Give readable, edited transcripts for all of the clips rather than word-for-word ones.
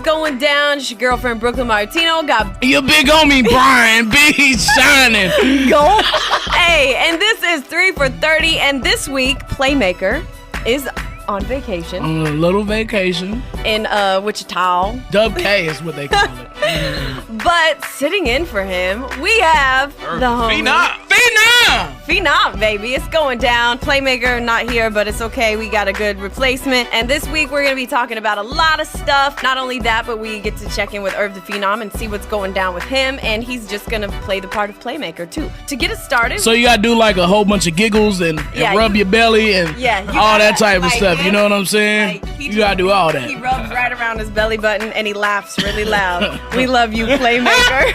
going down? It's your girlfriend, Brooklyn Martino. Got your big homie, Brian B. Shynin. Go. Hey, and this is 3 for 30, and this week, Playmaker is on vacation. On a little vacation. In Wichita. Dub K is what they call it. But sitting in for him, we have the homie. Phenom, baby. It's going down. Playmaker not here, but it's okay. We got a good replacement. And this week, we're going to be talking about a lot of stuff. Not only that, but we get to check in with Irv Da Phenom and see what's going down with him. And he's just going to play the part of Playmaker, too. To get us started. So you got to do like a whole bunch of giggles and rub your belly and all that type of stuff. You know what I'm saying? Like, you got to do all that. He rubs right around his belly button and he laughs really loud. We love you, Playmaker.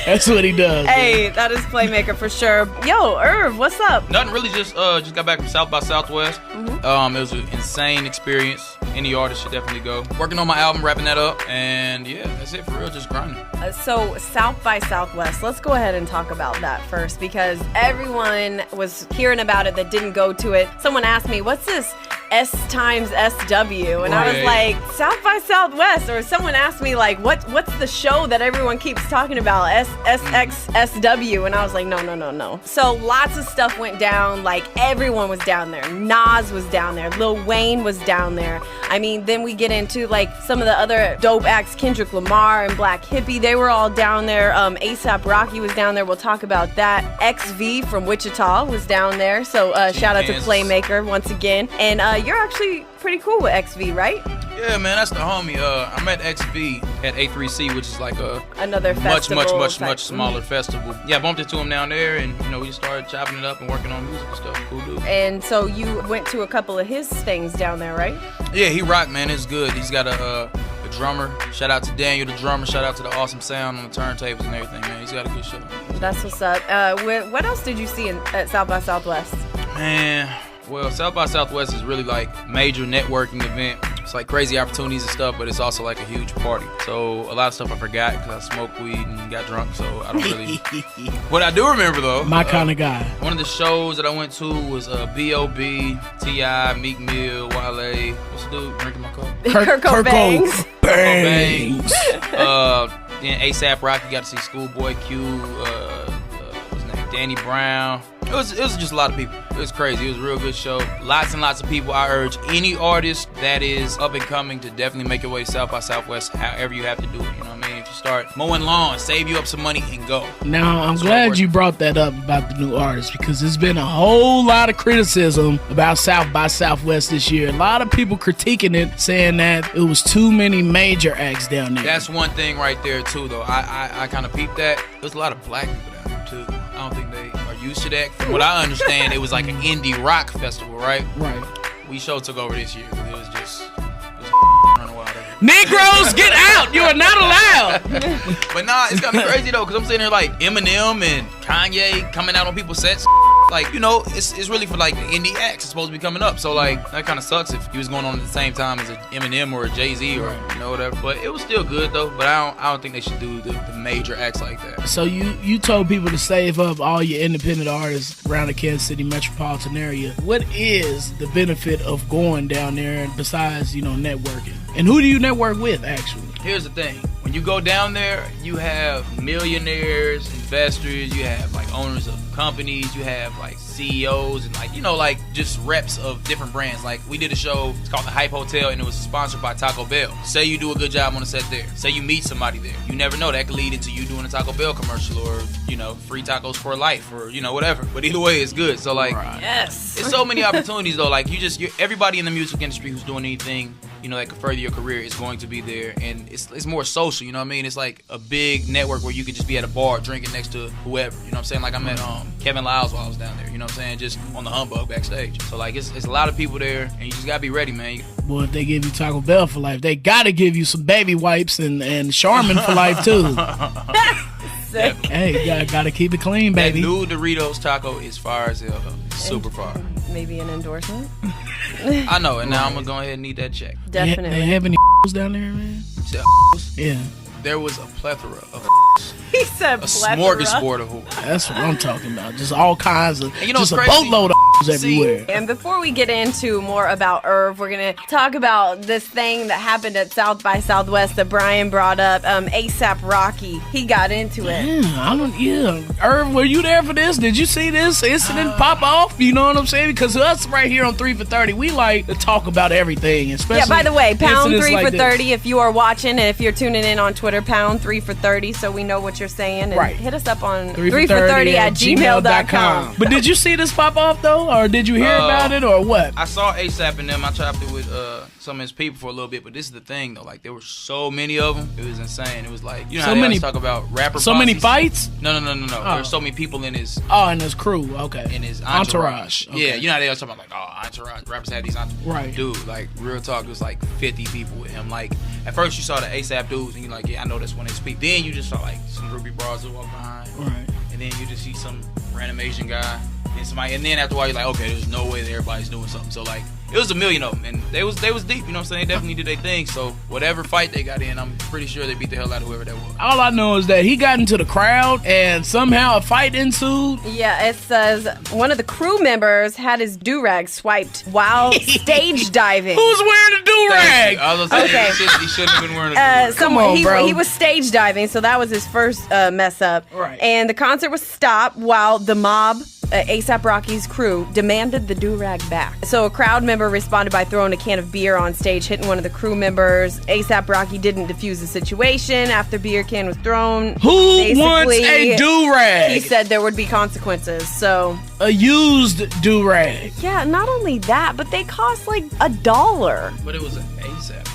That's what he does. Hey, that is Playmaker for sure. Yo, Irv, what's up? Nothing really. Just got back from South by Southwest. It was an insane experience. Any artist should definitely go. Working on my album, wrapping that up, and yeah, that's it for real. Just grinding. So South by Southwest. Let's go ahead and talk about that first because everyone was hearing about it that didn't go to it. Someone asked me, "What's this S times SW?" And I was like, South by Southwest. Or someone asked me like, what's the show that everyone keeps talking about? SXSW. And I was like, no. So lots of stuff went down. Like everyone was down there. Nas was down there. Lil Wayne was down there. I mean, then we get into like some of the other dope acts, Kendrick Lamar and Black Hippie. They were all down there. A$AP Rocky was down there. We'll talk about that. XV from Wichita was down there. So shout out to Playmaker once again. And you're actually pretty cool with XV, right? Yeah, man, that's the homie. I met XV at A3C, which is like another festival, much smaller festival. Yeah, I bumped into him down there, and we just started chopping it up and working on music and stuff. Cool dude. And so you went to a couple of his things down there, right? Yeah, he rocked, man. It's good. He's got a drummer. Shout out to Daniel, the drummer. Shout out to the awesome sound on the turntables and everything, man. He's got a good show. That's what's up. What else did you see at South by Southwest? Man, well, South by Southwest is really like major networking event. It's like crazy opportunities and stuff, but it's also like a huge party. So a lot of stuff I forgot because I smoked weed and got drunk, so I don't really. What I do remember though, my kind of guy. One of the shows that I went to was B.O.B., T.I., Meek Mill, Wale. What's the dude drinking my cup? Kirko Bangs. Then A$AP Rocky, got to see Schoolboy Q. What's his name? Danny Brown. It was just a lot of people. It was crazy. It was a real good show. Lots and lots of people. I urge any artist that is up and coming to definitely make your way South by Southwest, however you have to do it. You know what I mean? If you start mowing lawns, save you up some money and go. Now, I'm glad you brought that up about the new artists because there's been a whole lot of criticism about South by Southwest this year. A lot of people critiquing it, saying that it was too many major acts down there. That's one thing right there, too, though. I kind of peeped that. There's a lot of black people down there, too. I don't think they are used to that. From what I understand, it was like an indie rock festival, right? Right. We show took over this year because it was just running wild. Negroes, get out! You are not allowed. But nah, it's kind of crazy though, because I'm sitting here like Eminem and Kanye coming out on people's sets. Like, it's really for like the indie acts. It's supposed to be coming up. So like, that kind of sucks if he was going on at the same time as an Eminem or a Jay-Z or whatever. But it was still good though. But I don't think they should do the major acts like that. So you told people to save up all your independent artists around the Kansas City metropolitan area. What is the benefit of going down there besides, networking? And who do you network with, actually? Here's the thing. When you go down there, you have millionaires, investors, you have like owners of companies, you have like CEOs and like just reps of different brands. Like we did a show, it's called the Hype Hotel, and it was sponsored by Taco Bell. Say you do a good job on the set there. Say you meet somebody there. You never know, that could lead into you doing a Taco Bell commercial or, free tacos for life or, whatever. But either way, it's good. So like, yes. It's so many opportunities though. Like everybody in the music industry who's doing anything, that could further your career is going to be there. And it's more social, you know what I mean? It's like a big network where you could just be at a bar drinking next to whoever, you know what I'm saying? Like I met Kevin Lyles while I was down there, you know what I'm saying? Just on the humbug backstage. So like it's a lot of people there and you just gotta be ready, man. Well, if they give you Taco Bell for life, they gotta give you some baby wipes and Charmin for life too. Hey, you gotta keep it clean, baby. That new Doritos taco is fire as hell though. Super fire. Maybe an endorsement. I know, and now I'm gonna go ahead and need that check. Definitely. They have any down there, man? Yeah. There was a plethora of He said a smorgasbord of whores. That's what I'm talking about. Just all kinds of, and just a boatload of everywhere. And before we get into more about Irv, we're going to talk about this thing that happened at South by Southwest that Brian brought up. ASAP Rocky, he got into it. Irv, were you there for this? Did you see this incident pop off? You know what I'm saying? Because us right here on 3 for 30, we like to talk about everything, especially. Yeah, by the way, pound 3 like for this. 30 if you are watching, and if you're tuning in on Twitter, pound 3 for 30, so we know what you're saying. And right. Hit us up on 3 for 30 at gmail.com. But did you see this pop off though, or did you hear about it, or what? I saw ASAP and them. I trapped it with some of his people for a little bit, but this is the thing though. Like there were so many of them, it was insane. It was like how they always talk about rapper. So many fights? No. There were so many people in his. In his crew. Okay. In his entourage. Okay. Yeah, you know how they always talk about like entourage. Rappers had these entourage. Right. Dude, like real talk, it was like 50 people with him. Like at first you saw the ASAP dudes and you're like, yeah, I know that's when they speak. Then you just saw like some Ruby bras that walk behind. Right. And then you just see some random Asian guy and somebody, and then after a while you're like, okay, there's no way that everybody's doing something. So like it was a million of them, and they was deep. You know what I'm saying? They definitely did their thing. So whatever fight they got in, I'm pretty sure they beat the hell out of whoever that was. All I know is that he got into the crowd and somehow a fight ensued. Yeah, it says one of the crew members had his do-rag swiped while stage diving. Who's wearing a do-rag? I was gonna say, he shouldn't have been wearing a do-rag. Come on, bro. He was stage diving, so that was his first mess up. Right. And the concert was stopped while the mob, ASAP Rocky's crew, demanded the do-rag back. So a crowd member responded by throwing a can of beer on stage, hitting one of the crew members. ASAP Rocky didn't defuse the situation after beer can was thrown. Who wants a do-rag? He said there would be consequences. So a used do-rag. Yeah, not only that, but they cost like $1. But it was an ASAP.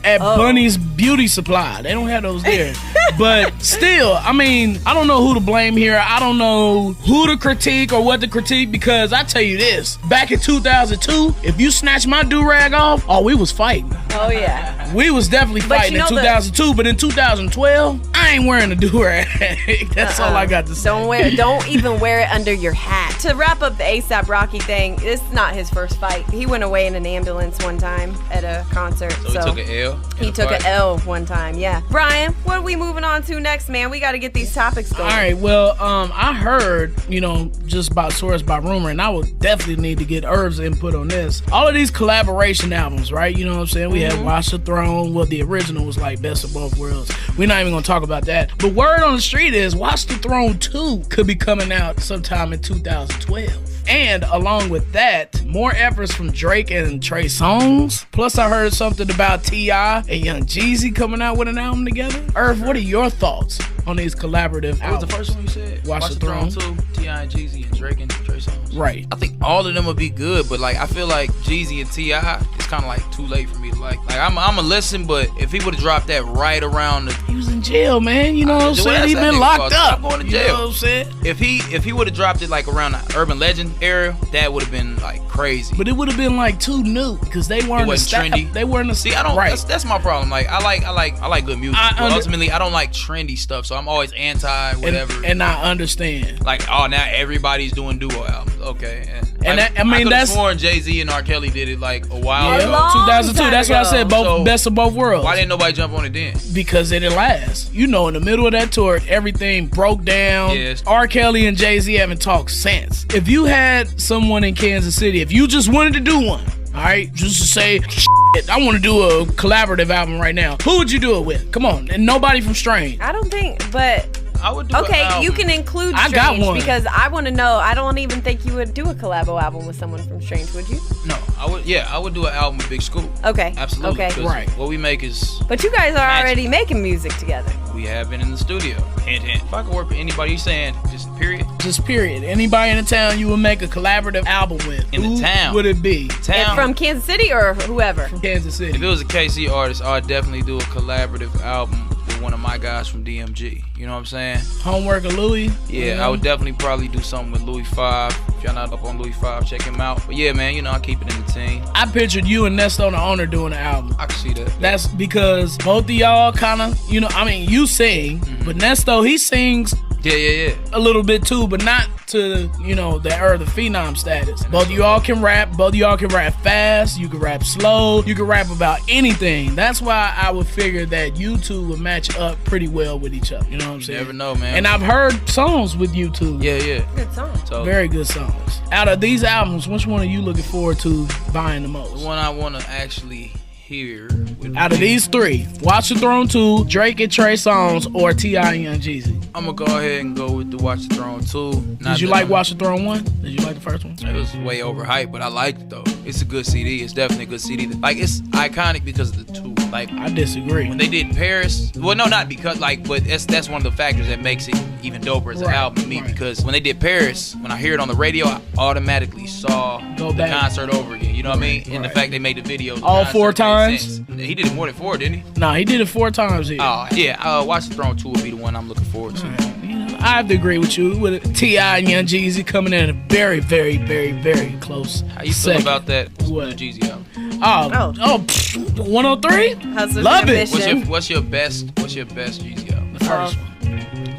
At Bunny's Beauty Supply. They don't have those there. But still, I mean, I don't know who to blame here. I don't know who to critique or what to critique, because I tell you this, back in 2002, if you snatched my do-rag off, we was fighting. Oh, yeah. We was definitely fighting in 2002, but in 2012, I ain't wearing a do-rag. That's all I got to say. Don't even wear it under your hat. To wrap up the ASAP Rocky thing, this is not his first fight. He went away in an ambulance one time at a concert. So he took an L? He took an L one time, yeah. Brian, what are we moving on to next, man? We got to get these topics going. All right, well, I heard, just by source, by rumor, and I would definitely need to get Irv's input on this. All of these collaboration albums, right? You know what I'm saying? We had Watch the Throne. Well, the original was like Best of Both Worlds. We're not even going to talk about that. But word on the street is Watch the Throne 2 could be coming out sometime in 2012. And along with that, more efforts from Drake and Trey Songz. Plus, I heard something about T.I. and Young Jeezy coming out with an album together. Irv, what are your thoughts on these collaborative albums? What was the first one you said? Watch the Throne 2, T.I. and Jeezy and Drake and Trey Songz. Right. I think all of them would be good, but like I feel like Jeezy and T.I. it's kind of like too late for me to like. I'm a listen, but if he would have dropped that right around the, he was in jail, man. You know what I'm saying? He been locked up. Going to jail. You know what I'm saying? If he would have dropped it like around the Urban Legend era, that would have been like crazy. But it would have been like too new because they weren't trendy. They weren't See, I don't. Right. That's my problem. Like I like good music. But ultimately, I don't like trendy stuff. So I'm always anti whatever. And I understand. Like now everybody's doing duo albums. Okay. And I that's sworn Jay-Z and R. Kelly did it like a while ago. 2002. That's what I said. Best of both worlds. Why didn't nobody jump on it then? Because it didn't last. In the middle of that tour, everything broke down. Yes. R. Kelly and Jay-Z haven't talked since. If you had someone in Kansas City, if you just wanted to do one, all right, just to say, I want to do a collaborative album right now, who would you do it with? Come on, and nobody from Strange. I don't think, but I would do okay, you can include Strange. I got one. Because I want to know. I don't even think you would do a collabo album with someone from Strange, would you? No, I would. Yeah, I would do an album with Big School. Okay. Absolutely. Okay. Right. What we make is. But you guys are already making music together. We have been in the studio. Hint, hint. If I could work with anybody, you saying just period? Just period. Anybody in the town you would make a collaborative album with? In the town. Would it be? And from Kansas City or whoever? From Kansas City. If it was a KC artist, I'd definitely do a collaborative album with one of my guys from DMG. You know what I'm saying? Homework of Louis? Yeah, I would definitely probably do something with Louis 5. If y'all not up on Louis 5, check him out. But yeah, man, I keep it in the team. I pictured you and Nesto, the owner, doing an album. I can see that. That's because both of y'all kind of, you sing, but Nesto, he sings Yeah. a little bit too, but not to, you know, the Irv Da Phenom status. Both of y'all can rap. Both of y'all can rap fast. You can rap slow. You can rap about anything. That's why I would figure that you two would match up pretty well with each other. You know what I'm saying? You never know, man. And I've heard songs with you two. Yeah. Good song. So, Very good songs. Out of these albums, which one are you looking forward to buying the most? the one I want to actually hear. Out of these three, Watch the Throne 2, Drake and Trey Songz, or T.I. and Young Jeezy? I'm going to go ahead and go with the Watch the Throne 2. Did you like Watch the Throne 1? Did you like the first one? It was way overhyped, but I liked it though. It's a good CD. It's definitely a good CD. Like, it's iconic because of the two. Like, I disagree. when they did Paris, well, no, not because, like, but that's one of the factors that makes it even doper as an album to me. Because when they did Paris, when I hear it on the radio, I automatically saw the concert over again. You know what I mean? And the fact they made the video all 4 times. He did it more than 4, didn't he? No, he did it 4 times here. Oh yeah. Watch the Throne 2 will be the one I'm looking forward to. I have to agree with you. With T.I. and Young Jeezy coming in a very, very, very, very close. How you second. feel about that What? Jeezy album? 103? Hustlers Love and it. Ambition. What's your best Jeezy album? The first one.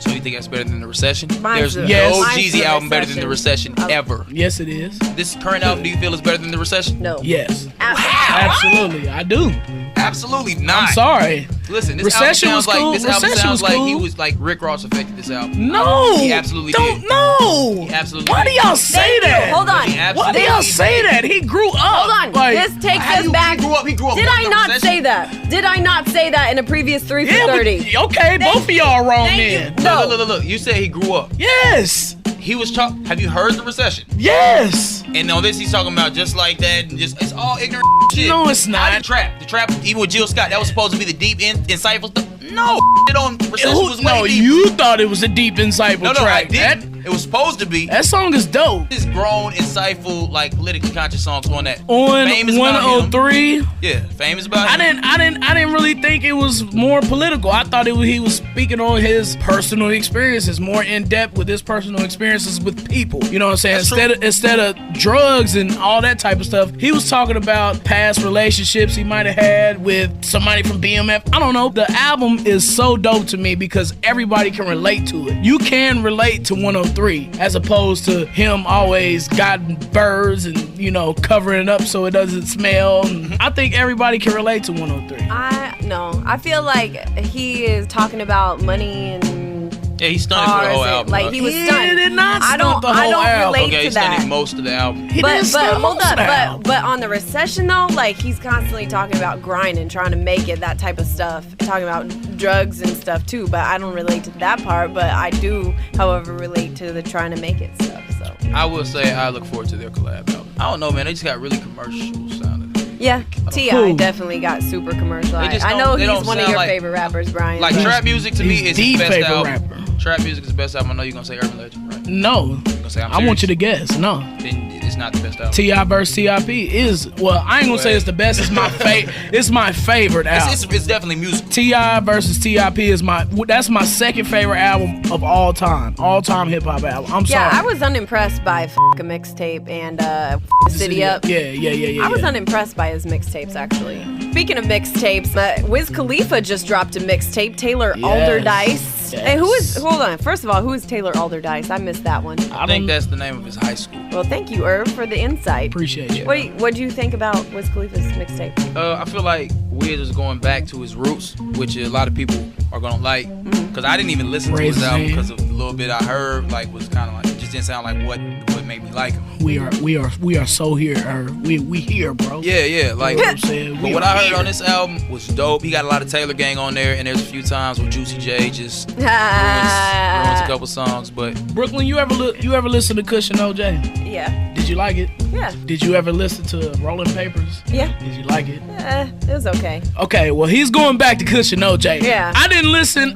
So you think that's better than The Recession? Mine's There's the- no Mine's Jeezy The album better than The Recession. Recession ever. Yes, it is. This current album, do you feel is better than The Recession? No. Yes. Absolutely. Absolutely. I do. Absolutely not. I'm sorry. Listen, this Recession album was sounds cool. like this album Recession sounds was like cool. he was like Rick Ross affected this album. No. He absolutely don't did. know. He absolutely Why do did. y'all say Thank you. that? Hold on. He Why do absolutely y'all did. say that? He grew up. Hold on. Like, This takes How us you- back. He grew up. Did I with The not Recession? say that? Did I not say that in a previous 3 for yeah, 30? but, okay, both of y'all wrong Thank then. you. No. Look. You said he grew up. Yes. He was talking. Have you heard The Recession? Yes. And on this, he's talking about just like that, and just it's all ignorant shit. No, it's not. The trap, even with Jill Scott, that was supposed to be the deep, insightful stuff. No, it on Recession was way No, deep. you thought it was a deep, insightful No, track. I didn't. It was supposed to be. That song is dope. This grown, insightful, like politically conscious songs on that. On Fame is about 103, Yeah, famous about I him. didn't really think it was more political. I thought he was speaking on his personal experiences, more in depth with his personal experiences with people. You know what I'm saying? That's Instead of drugs and all that type of stuff, he was talking about past relationships he might have had with somebody from BMF. I don't know. The album is so dope to me because everybody can relate to it. You can relate to 103 as opposed to him always guiding birds and, you know, covering it up so it doesn't smell. And I think everybody can relate to 103. I feel like he is talking about money and Yeah, he stunted for the whole cars and, album. like bro. he was He stunned. did not I don't stunt the whole album. relate Okay, he to that. stunted most of the album. He But didn't stunt hold most of up, the album. but on the Recession though, like he's constantly talking about grinding, trying to make it, that type of stuff, talking about drugs and stuff too. But I don't relate to that part. But I do, however, relate to the trying to make it stuff. So I will say I look forward to their collab album. I don't know, man. They just got really commercial sounding. yeah, T.I. Cool. definitely got super commercialized. just I don't- know they he's don't one of sound your like- favorite rappers, Brian. Like trap music to me He's is the his best favorite album. rapper. Trap music is the best album. I know you're gonna say Urban Legend, right? No. You're gonna say I'm I want you to serious. guess. No. Then it's not the best album. T.I. versus T.I.P. is, well, I ain't gonna say it's the best. It's my it's my favorite album. It's definitely musical. T.I. versus T.I.P. is that's my second favorite album of all time hip hop album. I'm sorry. yeah, I was unimpressed by a mixtape and City Up. Yeah. I was unimpressed by his mixtapes, actually. Speaking of mixtapes, Wiz Khalifa just dropped a mixtape, Taylor Yes. Allderdice. Yes. Hey, hold on. First of all, who is Taylor Allderdice? I missed that one. I think that's the name of his high school. Well, thank you, Irv, for the insight. Appreciate you. What do you think about Wiz Khalifa's mixtape? I feel like Wiz is going back to his roots, which a lot of people are gonna like. Cause I didn't even listen to his album because of the little bit I heard. Like was kind of like it just didn't sound like what made me like him. We are so here. We here, bro. Yeah. Like, You know what I'm saying? but We what are I heard here. on this album was dope. He got a lot of Taylor Gang on there, and there's a few times where Juicy J just ruins a couple songs. But Brooklyn, you ever listen to Cushion OJ? Yeah. Did you like it? Yeah. Did you ever listen to Rolling Papers? Yeah. Did you like it? It was okay. Okay, well he's going back to Cushion OJ. Yeah. I didn't listen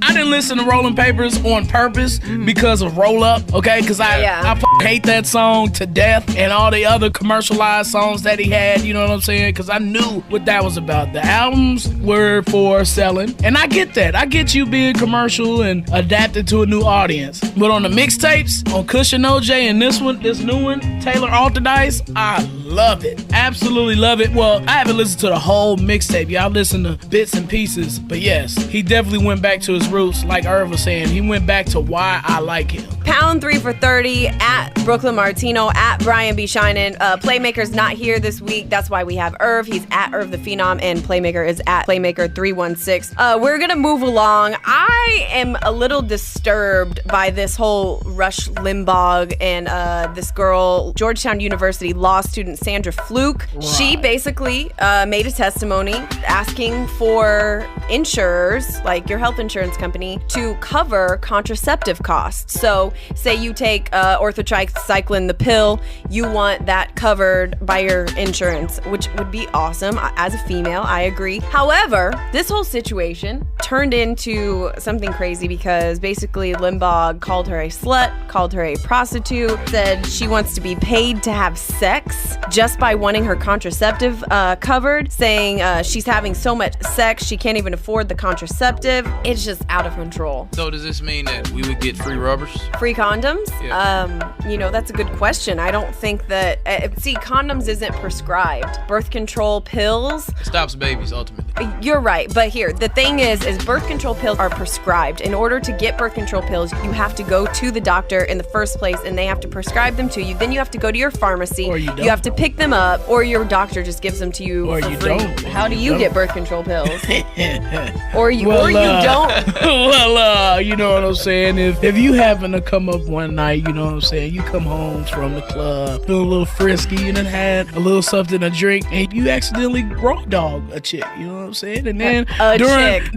to Rolling Papers on purpose because of Roll Up. Okay, because I Yeah. fuck hate that song to death and all the other commercialized songs that he had, you know what I'm saying? Because I knew what that was about. The albums were for selling, and I get that. I get you being commercial and adapted to a new audience. But on the mixtapes, on Cushion OJ and this new one, Taylor Allderdice, I love it. Absolutely love it. Well, I haven't listened to the whole mixtape. Y'all listen to bits and pieces. But yes, he definitely went back to his roots. Like Irv was saying, he went back to why I like him. Pound 3 for 30 at Brooklyn Martino, at Brian B. Shynin. Playmaker's not here this week. That's why we have Irv. He's at Irv Da Phenom, and Playmaker is at Playmaker316. We're going to move along. I am a little disturbed by this whole Rush Limbaugh and this girl, Georgetown University law student Sandra Fluke. Right. She basically made a testimony asking for insurers, like your health insurance company, to cover contraceptive costs. So say you take orthotricycline, the pill, you want that covered by your insurance, which would be awesome. As a female, I agree. However, this whole situation turned into something crazy because basically Limbaugh called her a slut, called her a prostitute, said she wants to be paid to have sex just by wanting her contraceptive covered, saying she's having so much sex she can't even afford the contraceptive. It's just out of control. So does this mean that we would get free rubbers? Free condoms? Yeah. That's a good question. I don't think that... see, condoms isn't prescribed. Birth control pills... It stops babies, ultimately. You're right. But here, the thing is birth control pills are prescribed. In order to get birth control pills, you have to go to the doctor in the first place, and they have to prescribe them to you. Then you have to go to your pharmacy. Or you don't. You have to pick them up, or your doctor just gives them to you Or for you free. don't. How do you get birth control pills? Well, or you don't. Well, you know what I'm saying? If you happen to come up one night, you know what I'm saying, you come home from the club, feel a little frisky, you done had a little something to drink, and you accidentally raw dog a chick, you know what I'm saying? And then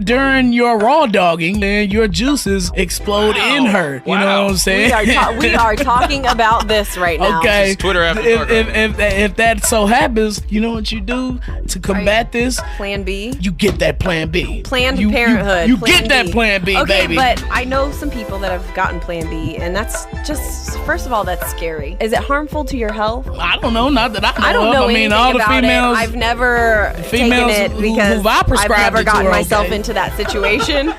during your raw dogging, then your juices explode in her, you know what I'm saying? We are talking about this right now. Okay. Twitter after if that so happens, you know what you do to combat this? Plan B? You get that plan B. Planned Parenthood. You Plan get that B. plan B, okay, baby. But I know some people that have gotten Plan B, and that's just, first of all, that's scary. Is it harmful to your health? I don't know. Not that I know. I don't know of. I mean, anything all the about females. it. I've never taken it because I've never gotten myself into that situation.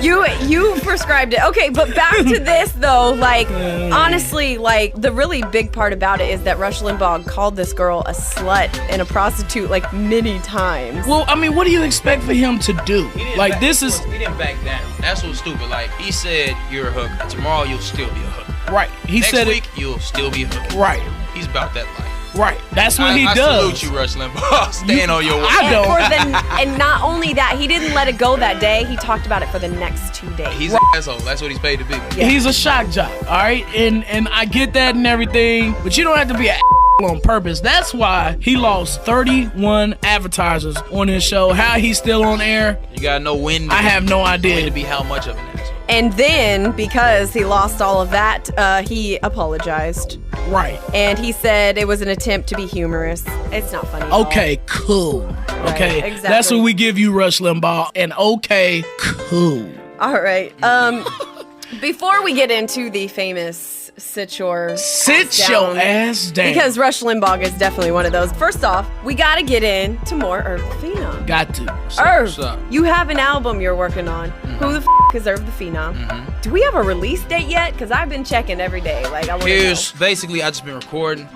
You prescribed it. Okay, but back to this though. Like, honestly, like the really big part about it is that Rush Limbaugh called this girl a slut and a prostitute like many times. Well, I mean, what do you expect for him to do? Like, He didn't back down. That's what's stupid. Like, he said you're a hooker. Tomorrow you'll still be a hooker. Right. He Next said week you'll still be a hooker. Right. He's about that life. Right. That's what he I does. salute you, Rush Limbaugh. Staying on your way. I don't. And not only that, he didn't let it go that day. He talked about it for the next 2 days. He's an asshole. That's what he's paid to be. Yeah. He's a shock jock. All right. And I get that and everything, but you don't have to be an on purpose. That's why he lost 31 advertisers on his show. How he's still on air, You gotta know when. I have no idea. When to be how much of an asshole. And then, because he lost all of that, he apologized. Right. And he said it was an attempt to be humorous. It's not funny. Okay, cool. Okay. exactly. That's what we give you, Rush Limbaugh. And okay, cool. All right. Before we get into the famous sit your ass down. because Rush Limbaugh is definitely one of those. First off, we got to get into more Irv Da Phenom. Got to. Irv, What's up? you have an album you're working on. Who the is Irv Da Phenom? Do we have a release date yet? Because I've been checking every day. Like, I want to know. Here's basically I just been recording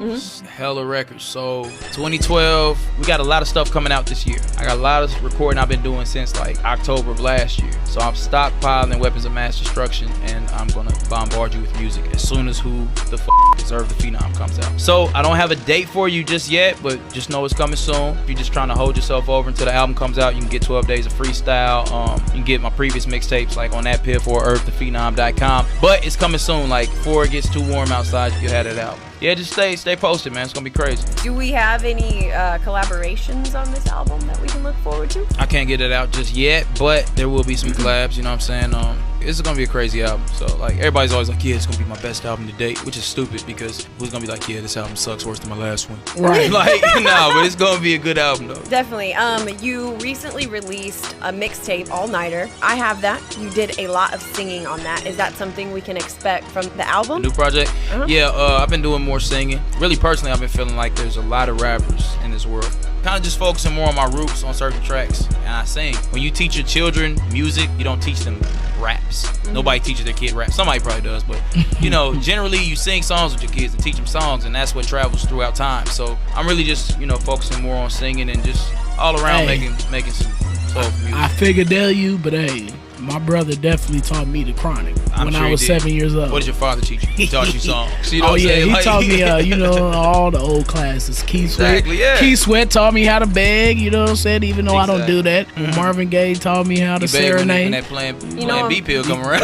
hella records. So 2012, we got a lot of stuff coming out this year. I got a lot of recording I've been doing since like October of last year. So I'm stockpiling weapons of mass destruction, and I'm gonna bombard you with music as soon as Who the is Irv Da Phenom comes out. So I don't have a date for you just yet, but just know it's coming soon. If you're just trying to hold yourself over until the album comes out, you can get 12 days of freestyle. You can get my previous mixtapes like on that Piff or IrvDaPhenom.com. But it's coming soon. Like before it gets too warm outside, you can have it out. Yeah, just stay posted, man. It's gonna be crazy. Do we have any collaborations on this album that we can look forward to? I can't get it out just yet, but there will be some collabs. You know what I'm saying? it's gonna be a crazy album. So like everybody's always like, yeah, it's gonna be my best album to date, which is stupid because who's gonna be like, yeah, this album sucks worse than my last one. Right. Like no, but it's gonna be a good album though. Definitely. You recently released a mixtape, All Nighter. I have that. You did a lot of singing on that. Is that something we can expect from the album? New project? Yeah, I've been doing more singing. Really, personally, I've been feeling like there's a lot of rappers in this world. Kind of just focusing more on my roots on certain tracks, and I sing. When you teach your children music, you don't teach them raps. Nobody teaches their kid rap. Somebody probably does, but you know, generally you sing songs with your kids and teach them songs, and that's what travels throughout time. So I'm really just, you know, focusing more on singing and just all around making some soul music. I figured you, but hey, my brother definitely taught me the Chronic when I was 7 years old. What did your father teach you? He taught you songs. You know oh yeah, he like, taught me, you know, all the old classes. Keith Sweat. Yeah. Keith Sweat taught me how to beg. You know what I'm saying? Even though I don't do that. Marvin Gaye taught me how to serenade. When that plan B pill come around.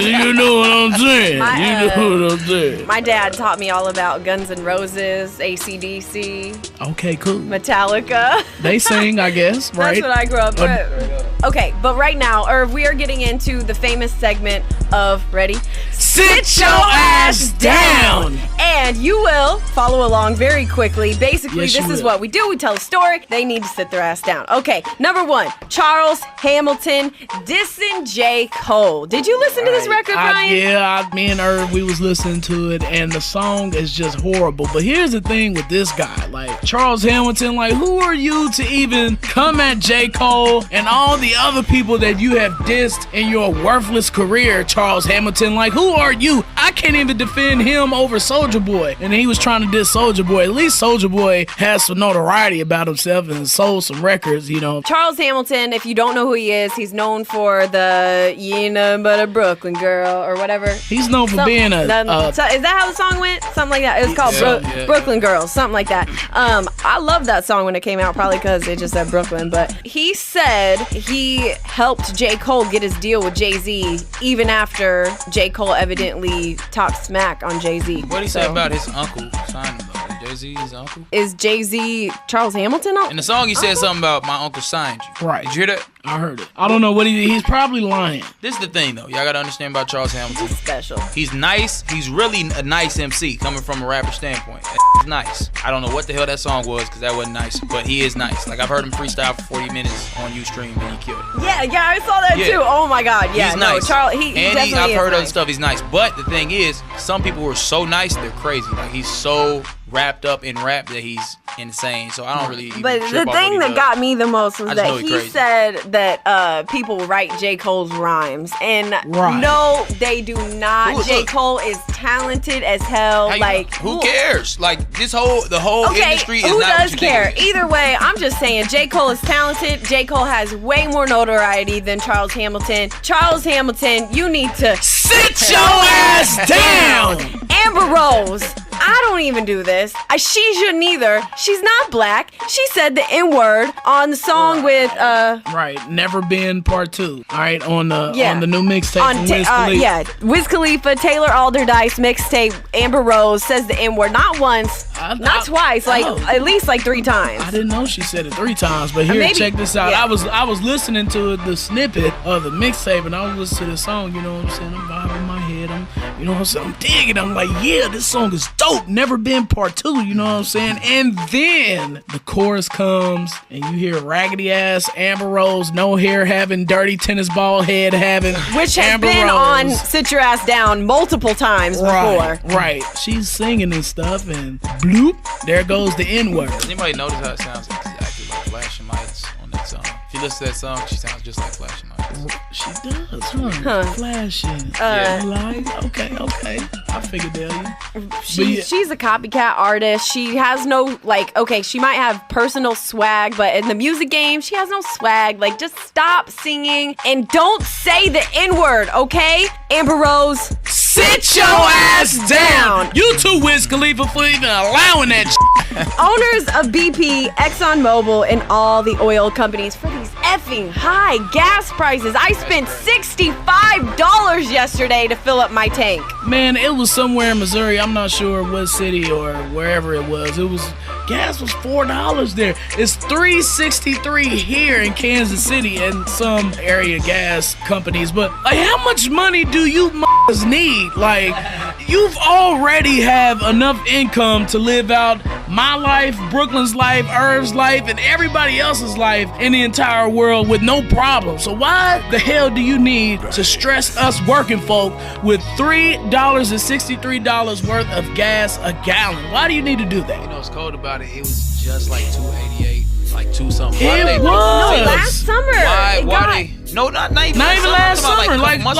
you know what I'm saying? You know what I'm saying? My dad taught me all about Guns N' Roses, AC/DC. Okay, cool. Metallica. They sing, I guess, right? That's what I grew up with. Okay, but right now, Irv, we are getting into the famous segment of, ready? Sit your ass down! And you will follow along very quickly. Basically, Yes, this you is will. what we do. We tell a story. They need to sit their ass down. Okay, number one, Charles Hamilton dissing J. Cole. Did you listen to this record, Brian? Me and Irv, we was listening to it, and the song is just horrible. But here's the thing with this guy. Like, Charles Hamilton, like, who are you to even come at J. Cole and all the other people that you have dissed in your worthless career, Charles Hamilton? Like, who are you? I can't even defend him over Soulja Boy. And he was trying to diss Soulja Boy. At least Soulja Boy has some notoriety about himself and sold some records, you know. Charles Hamilton, if you don't know who he is, he's known for the "You Ain't Nothing But a Brooklyn Girl" or whatever. He's known for being is that how the song went? Something like that. It was called Brooklyn Girls, something like that. I loved that song when it came out, probably because it just said Brooklyn. But he said he helped J. Cole get his deal with Jay-Z even after J. Cole evidently talked smack on Jay-Z. What did he say about his uncle signing though? Jay-Z, his uncle? Is Jay-Z Charles Hamilton? In the song, he said something about my uncle signed you. Right. Did you hear that? I heard it. I don't know what he's probably lying. This is the thing, though. Y'all gotta understand about Charles Hamilton. He's special. He's nice. He's really a nice MC, coming from a rapper standpoint. That's nice. I don't know what the hell that song was, because that wasn't nice. But he is nice. Like, I've heard him freestyle for 40 minutes on Ustream, and he killed it. Yeah, I saw that too. Oh my God, yeah. He's nice. Charles, he definitely I've heard nice. other stuff. He's nice. But the thing is, some people who are so nice, they're crazy. Like, he's so wrapped up in rap that he's insane. So I don't really even But trip the off thing what that he got me the most was I just know that he he crazy. said that people write J. Cole's rhymes. And no, they do not. J. Cole is talented as hell. Like, who cares? Like, the whole industry is who not does what you care? think it is. Either way, I'm just saying J. Cole is talented. J. Cole has way more notoriety than Charles Hamilton. Charles Hamilton, you need to sit your ass down. Amber Rose, I don't even do this. She shouldn't either. She's not black. She said the N-word on the song with Right, Never Been Part 2. All right, on the new mixtape from Wiz Khalifa. Wiz Khalifa, Taylor Allderdice mixtape. Amber Rose says the N-word not once, not twice, like at least like 3 times. I didn't know she said it 3 times, but here, check this out. Yeah. I was listening to the snippet of the mixtape, and I was listening to the song. You know what I'm saying? I'm vibing my head. I'm digging. I'm like, yeah, this song is dope. Never Been Part 2. You know what I'm saying? And then the chorus comes, and you hear raggedy ass Amber Rose, no hair having, dirty tennis ball head having, which has Amber been Rose on Sit Your Ass Down multiple times before. Right. She's singing and stuff, and bloop, there goes the N-word. Does anybody notice how it sounds exactly like Flashing Lights on that song? If you listen to that song, she sounds just like Flashing Lights. She does, huh? Flashing lights. Okay. I figured that. She's a copycat artist. She has no, she might have personal swag, but in the music game, she has no swag. Like, just stop singing and don't say the N-word, okay? Amber Rose, sit your ass down. You too, Wiz Khalifa, for even allowing that Owners of BP, ExxonMobil, and all the oil companies for these effing high gas prices. I spent $65 yesterday to fill up my tank. Man, it was somewhere in Missouri. I'm not sure what city or wherever it was. Gas was $4 there. It's $3.63 here in Kansas City and some area gas companies. But like, how much money do you need? Like, you've already have enough income to live out my life, Brooklyn's life, Irv's life, and everybody else's life in the entire world with no problem. So why the hell do you need to stress us working folk with $3.63 worth of gas a gallon? Why do you need to do that? You know what's cold about it? It was just like $2.88, like $2 something. It was. No, last summer. No, not even last summer. Like 4 months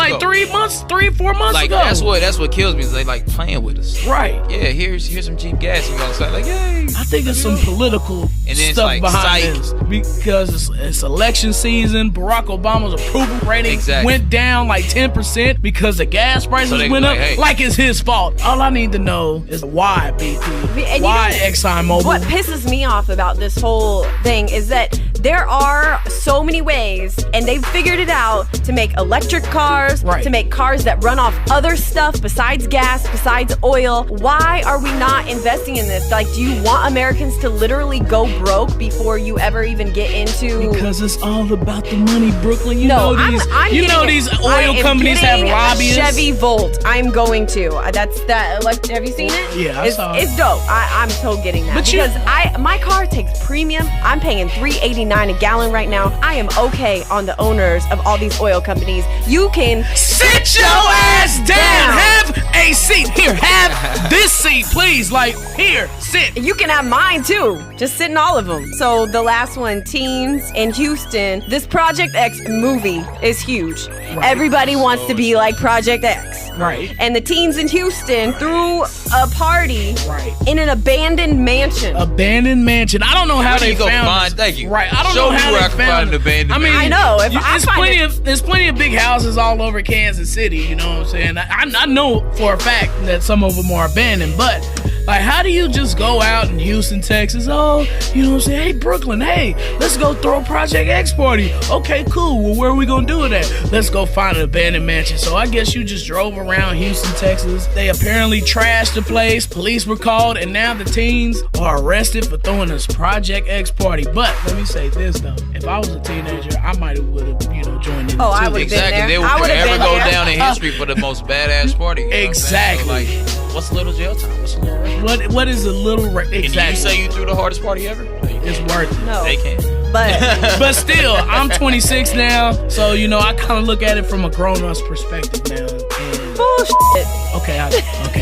like, ago. That's what kills me. Is they like playing with us. Right. Yeah. Here's some cheap gas. You know, so like, yay. I think there's some political and then stuff like behind this because it's election season. Barack Obama's approval rating went down like 10% because the gas prices went up. Hey. Like it's his fault. All I need to know is why BP, why ExxonMobil. What pisses me off about this whole thing is that there are so many ways, and they've figured it out, to make electric cars, to make cars that run off other stuff besides gas, besides oil. Why are we not investing in this? Like, do you want Americans to literally go broke before you ever even get into? Because it's all about the money, Brooklyn. You know these oil companies have lobbyists. Chevy Volt. I'm going to. That's that. Have you seen it? Yeah, I saw it. It's dope. I'm so getting that because my car takes premium. I'm paying $3.89 a gallon right now. I am okay on the owners of all these oil companies. You can sit your ass down. Have a seat. Here, have this seat, please. Like, here, sit. You can have mine too. Just sit in all of them. So the last one, teens in Houston. This Project X movie is huge. Right. Everybody wants to be like Project X. Right. And the teens in Houston threw a party in an abandoned mansion. Abandoned mansion. I don't know how they found it. Thank you. Right. I don't know how they found it. I mean, I know. There's plenty of big houses all over Kansas City. You know what I'm saying? I know for a fact that some of them are abandoned, but like, how do you just go out in Houston, Texas? Oh, you know what I'm saying? Hey, Brooklyn, hey, let's go throw a Project X party. Okay, cool. Well, where are we going to do it at? Let's go find an abandoned mansion. So I guess you just drove around Houston, Texas. They apparently trashed the place. Police were called, and now the teens are arrested for throwing this Project X party. But let me say this, though. If I was a teenager, I might have joined in. Oh, I would have been there. They would forever go down in history for the most badass party. Exactly. So, like, what's a little jail time? What's a little What is a little exactly? Can you say you threw the hardest party ever? It's worth it. No. They can. But still, I'm 26 now, so I kind of look at it from a grown-up's perspective now. Bullshit. Okay,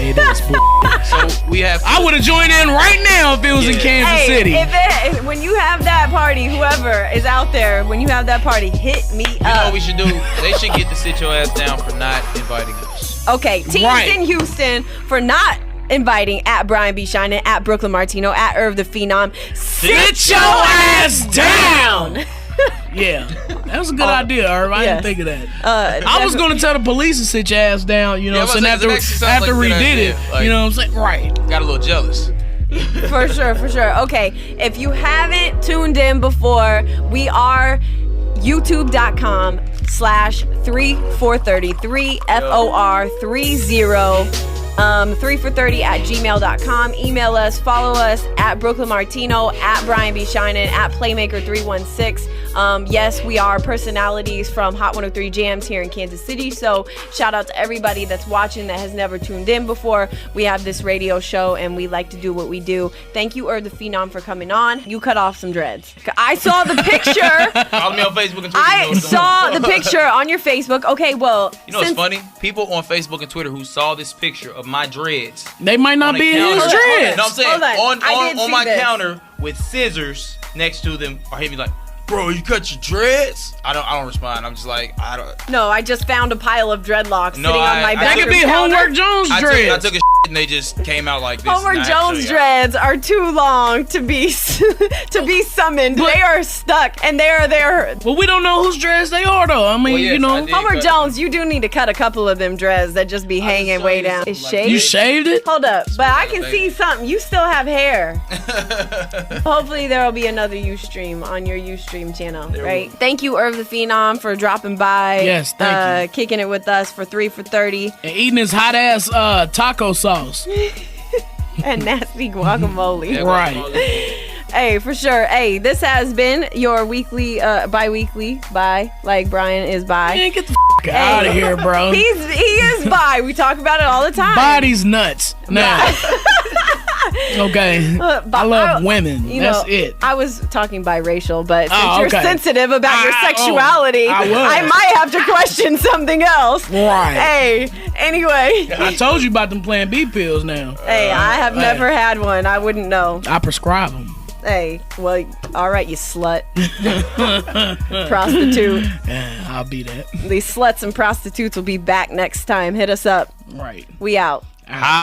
it is bullshit. So we have. I would have joined in right now if it was in Kansas City. When you have that party, whoever is out there, when you have that party, hit me up. You know what we should do? They should get to sit your ass down for not inviting us. Okay, teens in Houston for not inviting at Brian B. Shynin, at Brooklyn Martino, at Irv Da Phenom. Sit your ass down. Yeah, that was a good idea, Irv. I didn't think of that. I was going to tell the police to sit your ass down, you know what I'm saying, after we did it. Like, you know what I'm saying? Right. Got a little jealous. For sure. Okay, if you haven't tuned in before, we are youtube.com/3433 FOR30 3for30@gmail.com. Email us, follow us at Brooklyn Martino, at Brian B. Shynin, at Playmaker 316. Yes, we are personalities from Hot 103 Jams here in Kansas City. So shout out to everybody that's watching that has never tuned in before. We have this radio show and we like to do what we do. Thank you, Irv Da Phenom, for coming on. You cut off some dreads. I saw the picture. Follow me on Facebook and Twitter. I saw the picture on your Facebook. Okay, well, you know what's funny? People on Facebook and Twitter who saw this picture of my dreads, they might not be his dreads. No, I'm saying on my counter with scissors next to them, or hit me like, bro, you cut your dreads? I don't respond. I'm just like, I don't. No, I just found a pile of dreadlocks sitting on my That could be counter. Homework Jones dreads. I took a and they just came out like this. Homer and I Jones actually- dreads are too long to be summoned. They are stuck, and they are there. Well, we don't know whose dreads they are, though. I mean, Well, yes, you know. I did. Homer cut Jones, you do need to cut a couple of them dreads that just be hanging way down. It's like shaved. You shaved it? Hold up, but I can Baby. see something. You still have hair. Hopefully there will be another Ustream on your Ustream channel, right? Thank you, Irv Da Phenom, for dropping by. Yes, thank you. Kicking it with us for 3 for 30 And eating his hot ass taco sauce. and nasty guacamole. Yeah, Right. Hey, for sure. Hey, this has been your weekly, bi-weekly, like Brian is bi. Man, get the out of here, bro. He is bi. We talk about it all the time. Body's nuts. Now. Okay. I love women. You That's know, it. I was talking biracial, but since Oh, you're okay. sensitive about your sexuality, I was. I might have to question something else. Right. Hey, anyway. I told you about them Plan B pills now. Hey, I have never had one. I wouldn't know. I prescribe them. Hey, well, all right, you slut. Prostitute. Yeah, I'll be that. These sluts and prostitutes will be back next time. Hit us up. Right. We out. How